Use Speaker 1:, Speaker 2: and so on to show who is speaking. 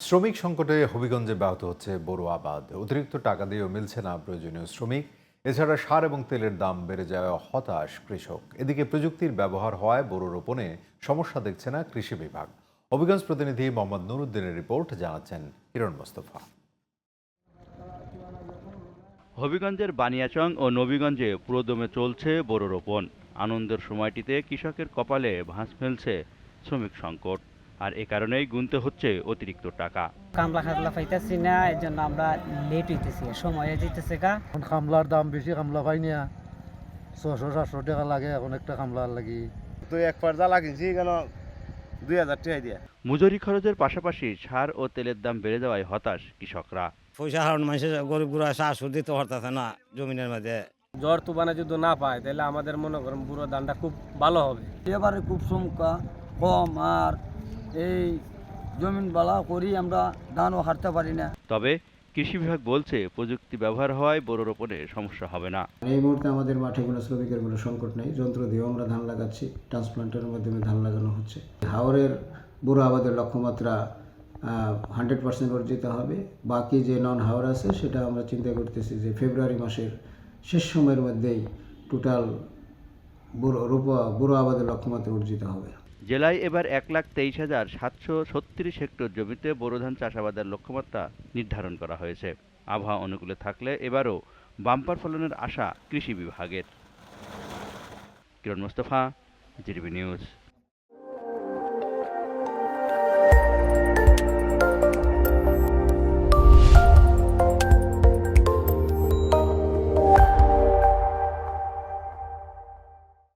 Speaker 1: শ্রমিক সংকটে হবিগঞ্জে ব্যাহত হচ্ছে বোরো আবাদ। অতিরিক্ত টাকা দিয়েও মিলছে না প্রয়োজনীয় শ্রমিক। এছাড়া সার এবং তেলের দাম বেড়ে যাওয়া হতাশ কৃষক। এদিকে প্রযুক্তির ব্যবহার হওয়ায় বোরো রোপণে সমস্যা দেখছে না কৃষি বিভাগ। হবিগঞ্জ প্রতিনিধি মোহাম্মদ নুরুদ্দিনের রিপোর্ট, জানাচ্ছেন কিরণ মোস্তফা।
Speaker 2: হবিগঞ্জের বানিয়াচং ও নবীগঞ্জে পুরোদমে চলছে বোরো রোপণ। আনন্দের সময়টিতে কৃষকের কপালে ভাঁজ ফেলছে শ্রমিক সংকট, আর এ কারণেই গুনতে হচ্ছে অতিরিক্ত টাকা।
Speaker 3: কামলা খাজলা পাইতেছি না, এর জন্য আমরা লেট হইতেছি, সময় যেতেছে গা।
Speaker 4: কামলার দাম বেশি, কামলা পাই না, 600-700 টাকা লাগে এখন একটা কামলার লাগি।
Speaker 5: তো এক পর্দা লাগিয়েছি কেন 2000 টাকা দিয়ে।
Speaker 2: মজুরি খরচের পাশাপাশি সার ও তেলের দাম বেড়ে যাওয়ায় হতাশ কৃষকরা।
Speaker 6: পয়সা হারণ মানুষের গরিব গুড়া সার দিতে পারতেছে না জমিনের মধ্যে।
Speaker 7: জ্বর তুফানে যদি না পায় তাহলে আমাদের মনে করেন পুরো ধানটা খুব ভালো হবে।
Speaker 8: এবারে খুব সংখ্যা কম, আর এই জমিন বালা করি আমরা ধানও হারতে পারি না।
Speaker 2: তবে কৃষি বিভাগ বলছে প্রযুক্তি ব্যবহার হওয়ায় বোরো রোপণে সমস্যা হবে না।
Speaker 9: এই মুহূর্তে আমাদের মাঠে কোনো শ্রমিকের কোনো সংকট নেই। যন্ত্র দিয়েও আমরা ধান লাগাচ্ছি, ট্রান্সপ্লান্টের মাধ্যমে ধান লাগানো হচ্ছে। হাওরের বোরো আবাদের লক্ষ্যমাত্রা 100% অর্জিত হবে। বাকি যে নন হাওর আছে সেটা আমরা চিন্তা করতেছি যে ফেব্রুয়ারি মাসের শেষ সময়ের মধ্যেই টোটাল বোরো আবাদের লক্ষ্যমাত্রা অর্জিত হবে।
Speaker 2: জেলায় এবার 1,23,736 হেক্টর জমিতে বোরো ধান চাষাবাদের লক্ষ্যমাত্রা নির্ধারণ করা হয়েছে। আবহাওয়া অনুকূলে থাকলে এবারও বাম্পার ফলনের আশা কৃষি বিভাগের। কিরণ মোস্তফা, জিটিভি নিউজ।